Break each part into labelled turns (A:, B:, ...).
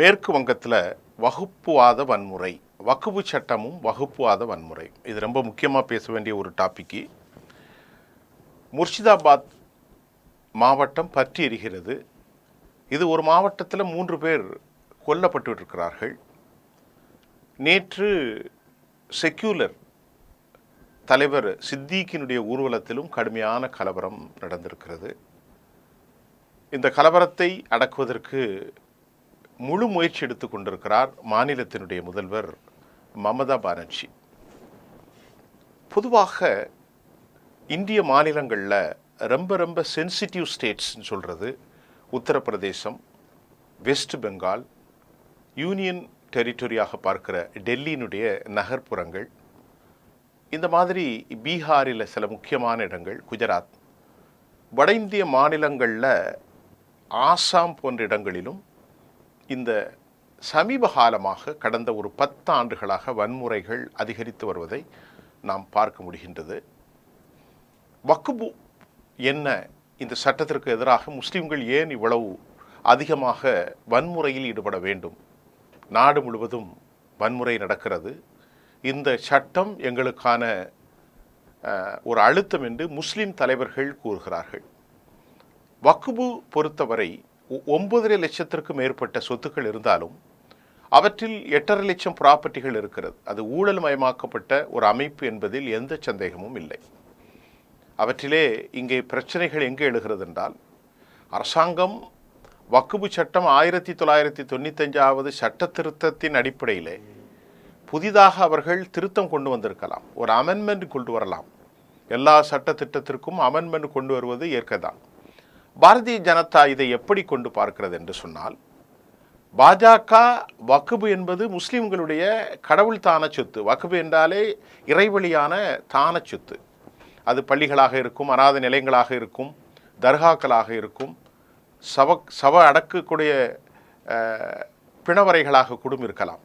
A: மேற்கு வங்கத்தில் வகுப்புவாத வன்முறை, வக்ஃபு சட்டமும் வகுப்புவாத வன்முறை, இது ரொம்ப முக்கியமாக பேச வேண்டிய ஒரு டாபிக்கு. முர்ஷிதாபாத் மாவட்டம் பற்றி எரிகிறது. இது ஒரு மாவட்டத்தில் 3 பேர் கொல்லப்பட்டு இருக்கிறார்கள். நேற்று செக்யூலர் தலைவர் சித்திக்கினுடைய ஊர்வலத்திலும் கடுமையான கலவரம் நடந்திருக்கிறது. இந்த கலவரத்தை அடக்குவதற்கு முழு முயற்சி எடுத்துக் கொண்டிருக்கிறார் மாநிலத்தினுடைய முதல்வர் மமதா பானர்ஜி. பொதுவாக இந்திய மாநிலங்களில் ரொம்ப சென்சிட்டிவ் ஸ்டேட்ஸ்ன்னு சொல்கிறது உத்தரப்பிரதேசம், வெஸ்ட் பெங்கால், யூனியன் டெரிட்டரியாக பார்க்கிற டெல்லியினுடைய நகர்ப்புறங்கள், இந்த மாதிரி பீகாரில் சில முக்கியமான இடங்கள், குஜராத், வட இந்திய மாநிலங்களில் ஆசாம் போன்ற இடங்களிலும் இந்த சமீப காலமாக கடந்த ஒரு 10 ஆண்டுகளாக வன்முறைகள் அதிகரித்து வருவதை நாம் பார்க்க முடிகின்றது. வக்ஃபு என்ன, இந்த சட்டத்திற்கு எதிராக முஸ்லிம்கள் ஏன் இவ்வளவு அதிகமாக வன்முறையில் ஈடுபட வேண்டும்? நாடு முழுவதும் வன்முறை நடக்கிறது. இந்த சட்டம் எங்களுக்கான ஒரு அழுத்தம் என்று முஸ்லிம் தலைவர்கள் கூறுகிறார்கள். வக்ஃபு பொறுத்தவரை 9.5 லட்சத்திற்கு மேற்பட்ட சொத்துக்கள் இருந்தாலும் அவற்றில் 8.5 லட்சம் ப்ராப்பர்ட்டிகள் இருக்கிறது. அது ஊழல் மயமாக்கப்பட்ட ஒரு அமைப்பு என்பதில் எந்த சந்தேகமும் இல்லை. அவற்றிலே இங்கே பிரச்சனைகள் எங்கே எழுகிறது என்றால், அரசாங்கம் வக்ஃபு சட்டம் 1995 சட்ட திருத்தத்தின் அடிப்படையிலே புதிதாக அவர்கள் திருத்தம் கொண்டு வந்திருக்கலாம், ஒரு அமெண்ட்மெண்ட் கொண்டு வரலாம். எல்லா சட்ட திட்டத்திற்கும் அமெண்ட்மெண்ட் கொண்டு வருவது ஏற்கதான். பாரதிய ஜனதா இதை எப்படி கொண்டு பார்க்கிறது என்று சொன்னால், பாஜக வக்ஃபு என்பது முஸ்லிம்களுடைய கடவுள் தான சொத்து. வக்ஃபு என்றாலே இறைவழியான தான சொத்து. அது பள்ளிகளாக இருக்கும், அநாத நிலையங்களாக இருக்கும், தர்காக்களாக இருக்கும், சவ அடக்கக்கூடிய பிணவரைகளாக கூட இருக்கலாம்,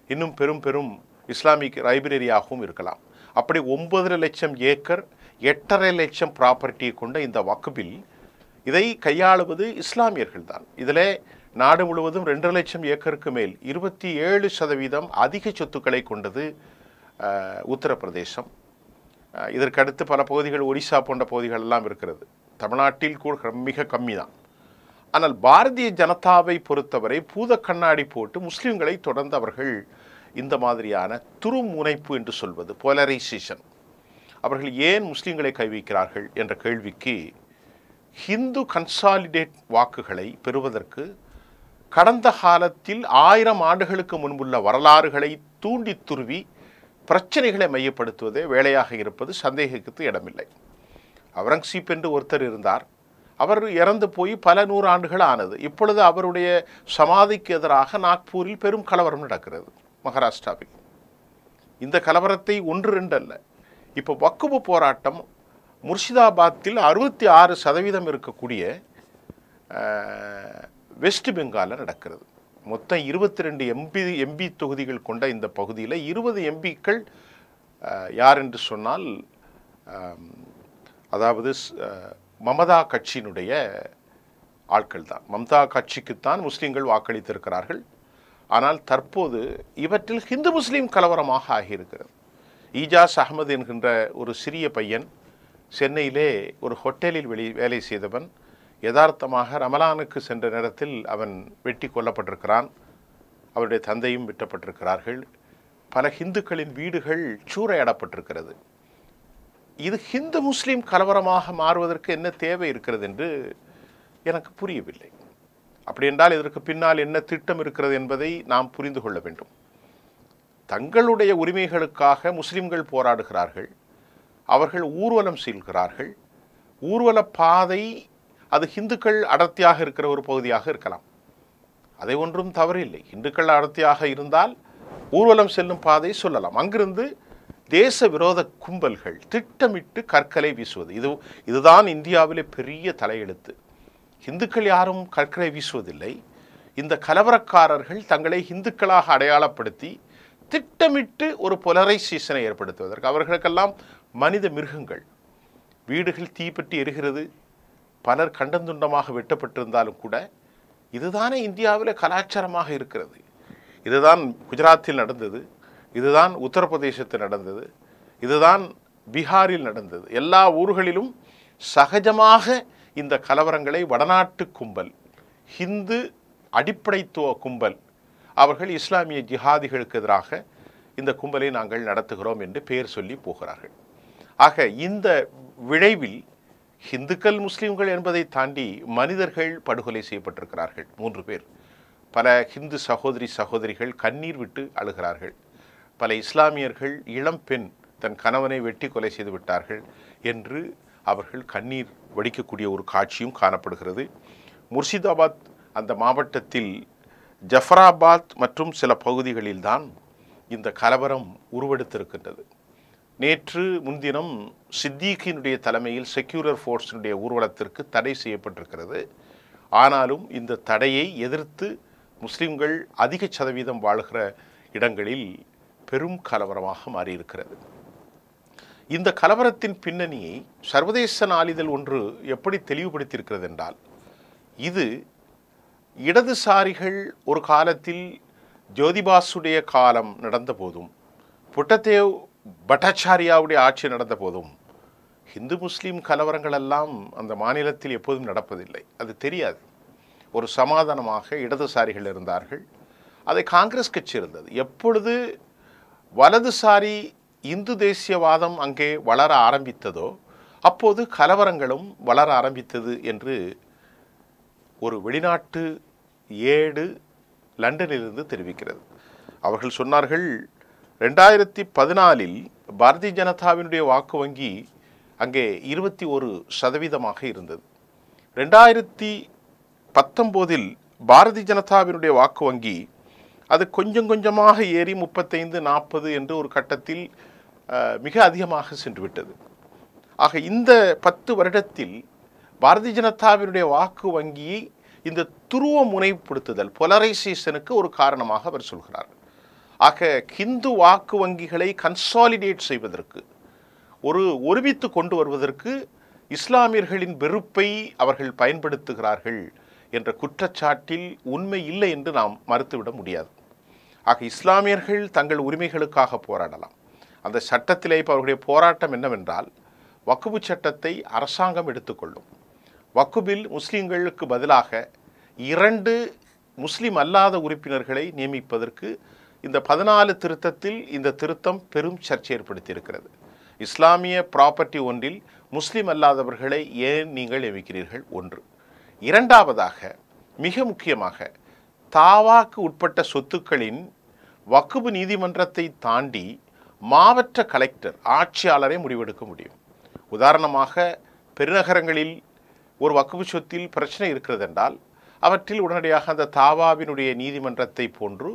A: இன்னும் பெரும் இஸ்லாமிக் லைப்ரரியாகவும் இருக்கலாம். அப்படி 9.5 லட்சம் ஏக்கர் 8.5 லட்சம் ப்ராப்பர்ட்டியை கொண்ட இந்த வக்ஃபில் இதை கையாளுவது இஸ்லாமியர்கள் தான். இதில் நாடு முழுவதும் 2 லட்சம் ஏக்கருக்கு மேல் 27% அதிக சொத்துக்களை கொண்டது உத்தரப்பிரதேசம். இதற்கடுத்து பல பகுதிகள், ஒரிசா போன்ற பகுதிகள் எல்லாம் இருக்கிறது. தமிழ்நாட்டில் கூட மிக கம்மி தான். ஆனால் பாரதிய ஜனதாவை பொறுத்தவரை பூத கண்ணாடி போட்டு முஸ்லிம்களை தொடர்ந்து அவர்கள் இந்த மாதிரியான துருமுனைப்பு என்று சொல்வது, போலரைசேஷன், அவர்கள் ஏன் முஸ்லிம்களை கை வைக்கிறார்கள் என்ற கேள்விக்கு ஹிந்து கன்சாலிடேட் வாக்குகளை பெறுவதற்கு கடந்த காலத்தில் 1000 ஆண்டுகளுக்கு முன்புள்ள வரலாறுகளை தூண்டி துருவி பிரச்சனைகளை மையப்படுத்துவதே வேலையாக இருப்பது சந்தேகத்துக்கு இடமில்லை. அவுரங்கசீப் என்று ஒருத்தர் இருந்தார். அவர் இறந்து போய் பல 100 ஆண்டுகள் ஆனது. இப்பொழுது அவருடைய சமாதிக்கு எதிராக நாக்பூரில் பெரும் கலவரம் நடக்கிறது, மகாராஷ்டிராவில். இந்த கலவரத்தை 1-2 அல்ல, இப்போ வக்ஃபு போராட்டம் முர்ஷிதாபாத்தில் 66% இருக்கக்கூடிய வெஸ்ட் பெங்காலில் நடக்கிறது. மொத்தம் 22 எம்பி தொகுதிகள் கொண்ட இந்த பகுதியில் 20 எம்பிக்கள் யார் என்று சொன்னால், அதாவது மமதா கட்சியினுடைய ஆட்கள் தான். மமதா கட்சிக்குத்தான் முஸ்லீம்கள் வாக்களித்திருக்கிறார்கள். ஆனால் தற்போது இவற்றில் ஹிந்து முஸ்லீம் கலவரமாக ஆகியிருக்கிறது. ஈஜாஸ் அகமது என்கின்ற ஒரு சிறிய பையன் சென்னையிலே ஒரு ஹோட்டலில் வேலை செய்தவன் யதார்த்தமாக ரமலானுக்கு சென்ற நேரத்தில் அவன் வெட்டி கொல்லப்பட்டிருக்கிறான். அவருடைய தந்தையும் வெட்டப்பட்டிருக்கிறார்கள். பல ஹிந்துக்களின் வீடுகள் சூறையாடப்பட்டிருக்கிறது. இது ஹிந்து முஸ்லீம் கலவரமாக மாறுவதற்கு என்ன தேவை இருக்கிறது என்று எனக்கு புரியவில்லை. அப்படி என்றால் இதற்கு பின்னால் என்ன திட்டம் இருக்கிறது என்பதை நாம் புரிந்து கொள்ள வேண்டும். தங்களுடைய உரிமைகளுக்காக முஸ்லிம்கள் போராடுகிறார்கள். அவர்கள் ஊர்வலம் செல்கிறார்கள். ஊர்வல பாதை அது ஹிந்துக்கள் அடர்த்தியாக இருக்கிற ஒரு பகுதியாக இருக்கலாம், அதை ஒன்றும் தவறில்லை. இந்துக்கள் அடர்த்தியாக இருந்தால் ஊர்வலம் செல்லும் பாதை சொல்லலாம். அங்கிருந்து தேச விரோத கும்பல்கள் திட்டமிட்டு கற்களை வீசுவது, இதுதான் இந்தியாவிலே பெரிய தலையெழுத்து. இந்துக்கள் யாரும் கற்களை வீசுவதில்லை. இந்த கலவரக்காரர்கள் தங்களை இந்துக்களாக அடையாளப்படுத்தி திட்டமிட்டு ஒரு போலரைசேஷனை ஏற்படுத்துவதற்கு, அவர்களுக்கெல்லாம் மனித மிருகங்கள், வீடுகள் தீப்பற்றி எரிகிறது, பலர் கண்டந்துண்டமாக வெட்டப்பட்டிருந்தாலும் கூட இதுதானே இந்தியாவில் கலாச்சாரமாக இருக்கிறது. இதுதான் குஜராத்தில் நடந்தது, இதுதான் உத்தரப்பிரதேசத்தில் நடந்தது, இதுதான் பீகாரில் நடந்தது. எல்லா ஊர்களிலும் சகஜமாக இந்த கலவரங்களை வடநாட்டு கும்பல், ஹிந்து அடிப்படைத்துவ கும்பல், அவர்கள் இஸ்லாமிய ஜிஹாதிகளுக்கு எதிராக இந்த கும்பலை நாங்கள் நடத்துகிறோம் என்று பெயர் சொல்லி போகிறார்கள். ஆக இந்த விளைவில் ஹிந்துக்கள் முஸ்லிம்கள் என்பதை தாண்டி மனிதர்கள் படுகொலை செய்யப்பட்டிருக்கிறார்கள். 3 பேர். பல ஹிந்து சகோதரிகள் கண்ணீர் விட்டு அழுகிறார்கள். பல இஸ்லாமியர்கள் இளம் பெண் தன் கணவனை வெட்டி கொலை செய்து விட்டார்கள் என்று அவர்கள் கண்ணீர் வடிக்கக்கூடிய ஒரு காட்சியும் காணப்படுகிறது. முர்ஷிதாபாத் அந்த மாவட்டத்தில் ஜஃபராபாத் மற்றும் சில பகுதிகளில்தான் இந்த கலவரம் உருவெடுத்திருக்கின்றது. நேற்று முன்தினம் சித்திகினுடைய தலைமையில் செக்யூலர் ஃபோர்ஸினுடைய ஊர்வலத்திற்கு தடை செய்யப்பட்டிருக்கிறது. ஆனாலும் இந்த தடையை எதிர்த்து முஸ்லிம்கள் அதிக சதவீதம் வாழ்கிற இடங்களில் பெரும் கலவரமாக மாறியிருக்கிறது. இந்த கலவரத்தின் பின்னணியை சர்வதேச நாளிதழ் ஒன்று எப்படி தெளிவுபடுத்தியிருக்கிறது என்றால், இது இடதுசாரிகள் ஒரு காலத்தில் ஜோதிபாசுடைய காலம் நடந்த போதும், புட்டதேவ் பட்டாச்சாரியாவுடைய ஆட்சி நடந்த போதும் ஹிந்து முஸ்லீம் கலவரங்கள் எல்லாம் அந்த மாநிலத்தில் எப்போதும் நடப்பதில்லை. அது தெரியாது. ஒரு சமாதானமாக இடதுசாரிகள் இருந்தார்கள். அதை காங்கிரஸ் கட்சி இருந்தது. எப்பொழுது வலதுசாரி இந்து தேசியவாதம் அங்கே வளர ஆரம்பித்ததோ அப்போது கலவரங்களும் வளர ஆரம்பித்தது என்று ஒரு வெளிநாட்டு ஏடு லண்டனிலிருந்து தெரிவிக்கிறது. அவர்கள் சொன்னார்கள், 2014 பாரதிய ஜனதாவினுடைய வாக்கு வங்கி அங்கே 21% இருந்தது. 2019 பாரதிய ஜனதாவினுடைய வாக்கு வங்கி அது கொஞ்சம் கொஞ்சமாக ஏறி 35-40 என்று ஒரு கட்டத்தில் மிக அதிகமாக சென்றுவிட்டது. ஆக இந்த 10 வருடத்தில் பாரதிய ஜனதாவினுடைய வாக்கு வங்கியை இந்த துருவ முனைப்படுத்துதல், பொலரைசேஷனுக்கு ஒரு காரணமாக அவர் சொல்கிறார். ஆக ஹிந்து வாக்கு வங்கிகளை கன்சாலிடேட் செய்வதற்கு, ஒருமித்து கொண்டு வருவதற்கு இஸ்லாமியர்களின் வெறுப்பை அவர்கள் பயன்படுத்துகிறார்கள் என்ற குற்றச்சாட்டில் உண்மை இல்லை என்று நாம் மறுத்துவிட முடியாது. ஆக இஸ்லாமியர்கள் தங்கள் உரிமைகளுக்காக போராடலாம். அந்த சட்டத்திலே இப்போ அவர்களுடைய போராட்டம் என்னவென்றால், வக்ஃபு சட்டத்தை அரசாங்கம் எடுத்துக்கொள்ளும். வக்ஃபில் முஸ்லீம்களுக்கு பதிலாக 2 முஸ்லீம் அல்லாத உறுப்பினர்களை நியமிப்பதற்கு இந்த 14 திருத்தத்தில் இந்த திருத்தம் பெரும் சர்ச்சை ஏற்படுத்தியிருக்கிறது. இஸ்லாமிய ப்ராப்பர்ட்டி ஒன்றில் முஸ்லீம் அல்லாதவர்களை ஏன் நீங்கள் நியமிக்கிறீர்கள்? 1. இரண்டாவதாக, மிக முக்கியமாக, தாவாக்கு உட்பட்ட சொத்துக்களின் வக்ஃபு நீதிமன்றத்தை தாண்டி மாவட்ட கலெக்டர், ஆட்சியாளரை முடிவெடுக்க முடியும். உதாரணமாக, பெருநகரங்களில் ஒரு வக்ஃபு சொத்தில் பிரச்சனை இருக்கிறது என்றால் அவற்றில் உடனடியாக அந்த தாவாவினுடைய நீதிமன்றத்தை போன்று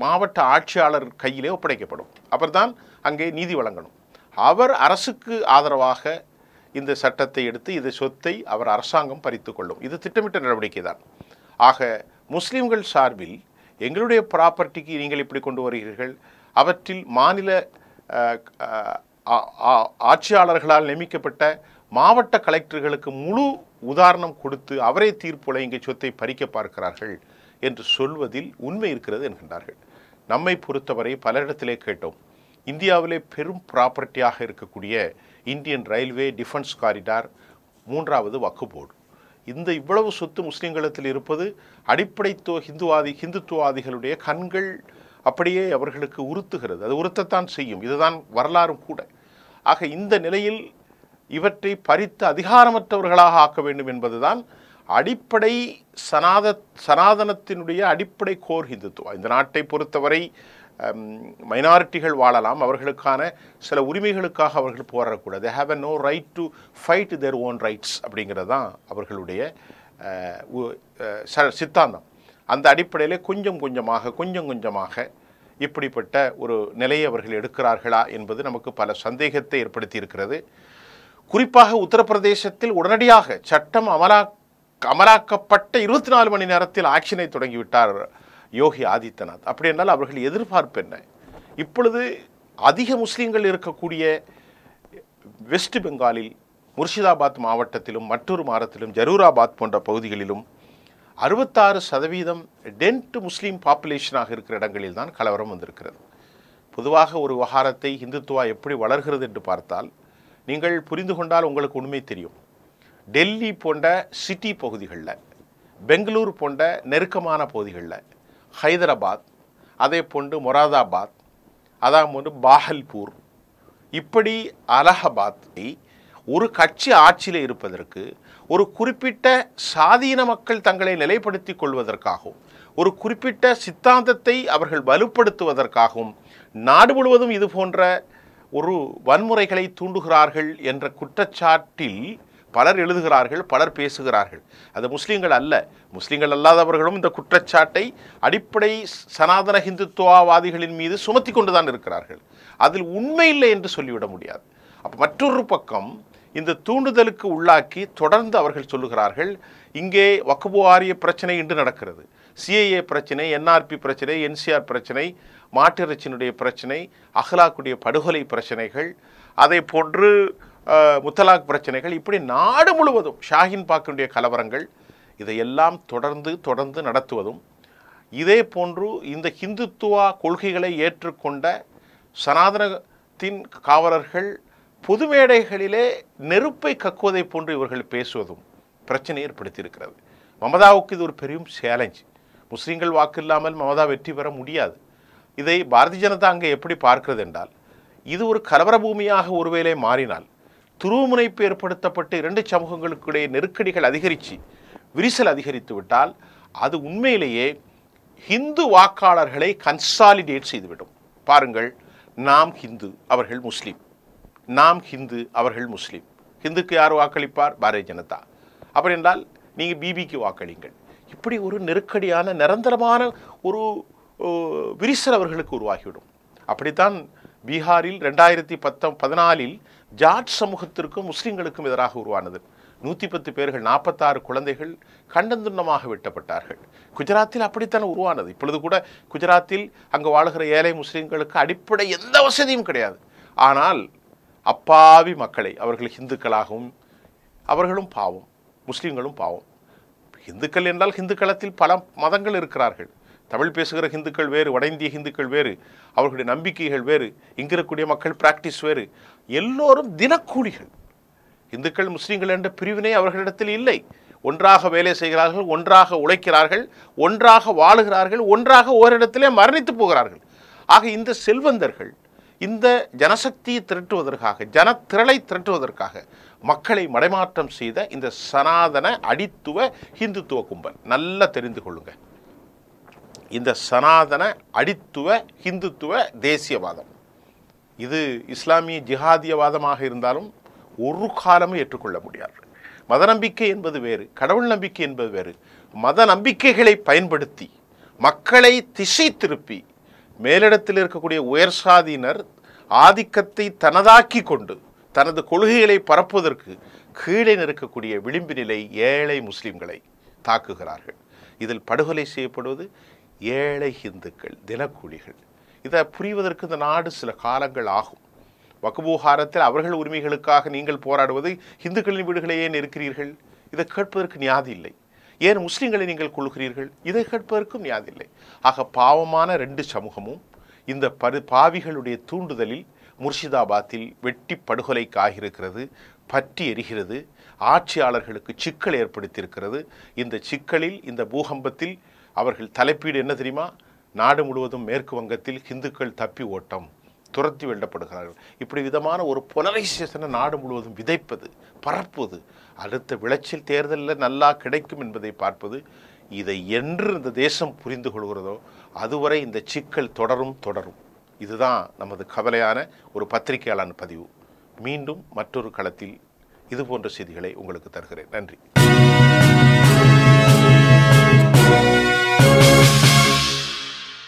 A: மாவட்ட ஆட்சியாளர் கையிலே ஒப்படைக்கப்படும். அவர்தான் அங்கே நீதி வழங்கணும். அவர் அரசுக்கு ஆதரவாக இந்த சட்டத்தை எடுத்து இந்த சொத்தை அவர் அரசாங்கம் பறித்து கொள்ளும். இது திட்டமிட்ட நடவடிக்கை தான். ஆக முஸ்லிம்கள் சார்பில் எங்களுடைய ப்ராப்பர்ட்டிக்கு நீங்கள் இப்படி கொண்டு வருகிறீர்கள், அவற்றில் மாநில ஆட்சியாளர்களால் நியமிக்கப்பட்ட மாவட்ட கலெக்டர்களுக்கு முழு உதாரணம் கொடுத்து அவரே தீர்ப்புல இங்கே சொத்தை பறிக்க பார்க்கிறார்கள் என்று சொல்வதில் உண்மை இருக்கிறது என்கின்றார்கள். நம்மை பொறுத்தவரை பல இடத்திலே கேட்டோம். இந்தியாவிலே பெரும் ப்ராப்பர்ட்டியாக இருக்கக்கூடிய இந்தியன் ரயில்வே டிஃபென்ஸ் காரிடார், 3வது வக்ஃபு போர்டு, இந்த இவ்வளவு சொத்து முஸ்லிம்களத்தில் இருப்பது அடிப்படைத்துவ ஹிந்துத்துவாதிகளுடைய கண்கள் அப்படியே அவர்களுக்கு உறுத்துகிறது. அது உறுத்தத்தான் செய்யும். இதுதான் வரலாறும் கூட. ஆக இந்த நிலையில் இவற்றை பறித்து அதிகாரமற்றவர்களாக ஆக்க வேண்டும் என்பதுதான் அடிப்படை சனாதனத்தினுடைய அடிப்படை கோர் ஹிந்துத்துவா. இந்த நாட்டை பொறுத்தவரை மைனாரிட்டிகள் வாழலாம், அவர்களுக்கான சில உரிமைகளுக்காக அவர்கள் போராடக்கூடாது. they have no right to fight their own rights அப்படிங்கிறது தான் அவர்களுடைய சித்தாந்தம். அந்த அடிப்படையில் கொஞ்சம் கொஞ்சமாக இப்படிப்பட்ட ஒரு நிலையை அவர்கள் எடுக்கிறார்களா என்பது நமக்கு பல சந்தேகத்தை ஏற்படுத்தி இருக்கிறது. குறிப்பாக உத்தரப்பிரதேசத்தில் உடனடியாக சட்டம் அமலாக்கப்பட்ட 24 மணி நேரத்தில் ஆக்ஷனை தொடங்கிவிட்டார் யோகி ஆதித்யநாத். அப்படி என்றால் அவர்கள் எதிர்பார்ப்பு என்ன? இப்பொழுது அதிக முஸ்லீம்கள் இருக்கக்கூடிய வெஸ்ட் பெங்காலில் முர்ஷிதாபாத் மாவட்டத்திலும் மற்றொரு மாவட்டத்திலும் ஜரூராபாத் போன்ற பகுதிகளிலும் 66% டென்ட் முஸ்லீம் பாப்புலேஷனாக இருக்கிற இடங்களில் தான் கலவரம் வந்திருக்கிறது. பொதுவாக ஒரு விவகாரத்தை இந்துத்துவா எப்படி வளர்கிறது என்று பார்த்தால் நீங்கள் புரிந்து கொண்டால் உங்களுக்கு உண்மை தெரியும். டெல்லி போன்ற சிட்டி பகுதிகளில், பெங்களூர் போன்ற நெருக்கமான பகுதிகளில், ஹைதராபாத், அதே போன்று மொராதாபாத், அதான் போன்று பாகல்பூர், இப்படி அலகாபாத்தை ஒரு கட்சி ஆட்சியில் இருப்பதற்கு, ஒரு குறிப்பிட்ட சாதீன மக்கள் தங்களை நிலைப்படுத்திக் கொள்வதற்காகவும், ஒரு குறிப்பிட்ட சித்தாந்தத்தை அவர்கள் வலுப்படுத்துவதற்காகவும் நாடு முழுவதும் இது போன்ற ஒரு வன்முறைகளை தூண்டுகிறார்கள் என்ற குற்றச்சாட்டில் பலர் எழுதுகிறார்கள், பலர் பேசுகிறார்கள். அது முஸ்லீம்கள் அல்ல. முஸ்லீம்கள் அல்லாதவர்களும் இந்த குற்றச்சாட்டை அடிப்படை சனாதன ஹிந்துத்துவவாதிகளின் மீது சுமத்தி கொண்டுதான் இருக்கிறார்கள். அதில் உண்மை இல்லை என்று சொல்லிவிட முடியாது. அப்போ மற்றொரு பக்கம் இந்த தூண்டுதலுக்கு உள்ளாக்கி தொடர்ந்து அவர்கள் சொல்லுகிறார்கள், இங்கே வக்ஃப் வாரிய பிரச்சனை இன்று நடக்கிறது, சிஏஏ பிரச்சனை, என்ஆர்பி பிரச்சனை, என்சிஆர் பிரச்சனை, மாட்டிறைச்சியினுடைய பிரச்சனை, அஹ்லாக்குடைய படுகொலை பிரச்சனைகள், அதே போன்று முத்தலாக் பிரச்சனைகள், இப்படி நாடு முழுவதும் ஷாஹின் பாக்கினுடைய கலவரங்கள், இதையெல்லாம் தொடர்ந்து நடத்துவதும், இதே போன்று இந்த ஹிந்துத்துவா கொள்கைகளை ஏற்றுக்கொண்ட சனாதனத்தின் காவலர்கள் பொது மேடைகளிலே நெருப்பை கக்குவதை போன்று இவர்கள் பேசுவதும் பிரச்சனை ஏற்படுத்தியிருக்கிறது. மமதாவுக்கு இது ஒரு பெரும் சேலஞ்ச். முஸ்லீம்கள் வாக்கு இல்லாமல் மமதா வெற்றி பெற முடியாது. இதை பாரதிய ஜனதா அங்கே எப்படி பார்க்கிறது என்றால், இது ஒரு கலவர பூமியாக ஒருவேளை மாறினால், துருவமுனைப்பு ஏற்படுத்தப்பட்டு இரண்டு சமூகங்களுக்கிடையே நெருக்கடிகள் அதிகரித்து விரிசல் அதிகரித்து விட்டால் அது உண்மையிலேயே ஹிந்து வாக்காளர்களை கன்சாலிடேட் செய்துவிடும். பாருங்கள், நாம் ஹிந்து, அவர்கள் முஸ்லீம், நாம் ஹிந்து, அவர்கள் முஸ்லீம். ஹிந்துக்கு யார் வாக்களிப்பார்? பாரதிய ஜனதா. அப்படி என்றால் நீங்கள் பிபிக்கு வாக்களிங்கள். இப்படி ஒரு நெருக்கடியான நிரந்தரமான ஒரு விரிசல் அவர்களுக்கு உருவாகிவிடும். அப்படித்தான் பீகாரில் 2014 ஜாட் சமூகத்திற்கும் முஸ்லீம்களுக்கும் எதிராக உருவானது. 110 பேர்கள், 46 குழந்தைகள் கண்டந்துண்டமாக வெட்டப்பட்டார்கள். குஜராத்தில் அப்படித்தான் உருவானது. இப்பொழுது கூட குஜராத்தில் அங்கு வாழுகிற ஏழை முஸ்லீம்களுக்கு அடிப்படை எந்த வசதியும் கிடையாது. ஆனால் அப்பாவி மக்களை, அவர்கள் ஹிந்துக்களாகவும், அவர்களும் பாவம், முஸ்லீம்களும் பாவம். ஹிந்துக்கள் என்றால் ஹிந்துக்களத்தில் பல மதங்கள் இருக்கிறார்கள். தமிழ் பேசுகிற ஹிந்துக்கள் வேறு, வட இந்திய ஹிந்துக்கள் வேறு, அவர்களுடைய நம்பிக்கைகள் வேறு, இங்கே இருக்கக்கூடிய மக்கள் பிராக்டிஸ் வேறு. எல்லோரும் தினக்கூலிகள். இந்துக்கள் முஸ்லீம்கள் என்ற பிரிவினை அவர்களிடத்தில் இல்லை. ஒன்றாக வேலை செய்கிறார்கள், ஒன்றாக உழைக்கிறார்கள், ஒன்றாக வாழுகிறார்கள், ஒன்றாக ஓரிடத்திலே மரணித்து போகிறார்கள். ஆக இந்த செல்வந்தர்கள் இந்த ஜனசக்தியை திரட்டுவதற்காக, ஜனத்திரளை திரட்டுவதற்காக மக்களை மடைமாற்றம் செய்த இந்த சனாதன அடித்துவ ஹிந்துத்துவ கும்பல், நல்லா தெரிந்து கொள்ளுங்க, இந்த சனாதன அடித்துவ ஹிந்துத்துவ தேசியவாதம் இது இஸ்லாமிய ஜிஹாதியவாதமாக இருந்தாலும் ஒரு காலமும் ஏற்றுக்கொள்ள முடியாது. மத நம்பிக்கை என்பது வேறு, கடவுள் நம்பிக்கை என்பது வேறு. மத நம்பிக்கைகளை பயன்படுத்தி மக்களை திசை திருப்பி மேலிடத்தில் இருக்கக்கூடிய உயர் சாதியினர் ஆதிக்கத்தை தனதாக்கி கொண்டு தனது கொள்கைகளை பரப்புவதற்கு கீழே நிற்கக்கூடிய விளிம்பு நிலை ஏழை முஸ்லிம்களை தாக்குகிறார்கள். இதில் படுகொலை செய்யப்படுவது ஏழை ஹிந்துக்கள், தினக்கூலிகள். இதை புரிவதற்கு இந்த நாடு சில காலங்கள் ஆகும். வக்ஃபுகாரத்தில் அவர்கள் உரிமைகளுக்காக நீங்கள் போராடுவது இந்துக்களின் வீடுகளை ஏன் இருக்கிறீர்கள்? இதை கேட்பதற்கு நியாதி இல்லை. ஏன் முஸ்லீம்களை நீங்கள் கொள்கிறீர்கள்? இதை கேட்பதற்கும் நியாதி இல்லை. ஆக பாவமான ரெண்டு சமூகமும் இந்த பாவிகளுடைய தூண்டுதலில் முர்ஷிதாபாத்தில் வெட்டி படுகொலைக்கு ஆகியிருக்கிறது, பற்றி எரிகிறது, ஆட்சியாளர்களுக்கு சிக்கல் ஏற்படுத்தியிருக்கிறது. இந்த சிக்கலில், இந்த பூகம்பத்தில் அவர்கள் தலைப்பீடு என்ன தெரியுமா? நாடு முழுவதும் மேற்கு வங்கத்தில் ஹிந்துக்கள் தப்பி ஓட்டம், துரத்தி வெல்லப்படுகிறார்கள். இப்படி விதமான ஒரு பொலரைசேஷனை நாடு முழுவதும் விதைப்பது, பரப்புவது, அடுத்த விளைச்சல் தேர்தலில் நல்லா கிடைக்கும் என்பதை பார்ப்பது, இதை என்று இந்த தேசம் புரிந்து கொள்கிறதோ அதுவரை இந்த சிக்கல் தொடரும். இதுதான் நமது கவலையான ஒரு பத்திரிகையாளர் பதிவு. மீண்டும் மற்றொரு களத்தில் இதுபோன்ற செய்திகளை உங்களுக்கு தருகிறேன். நன்றி.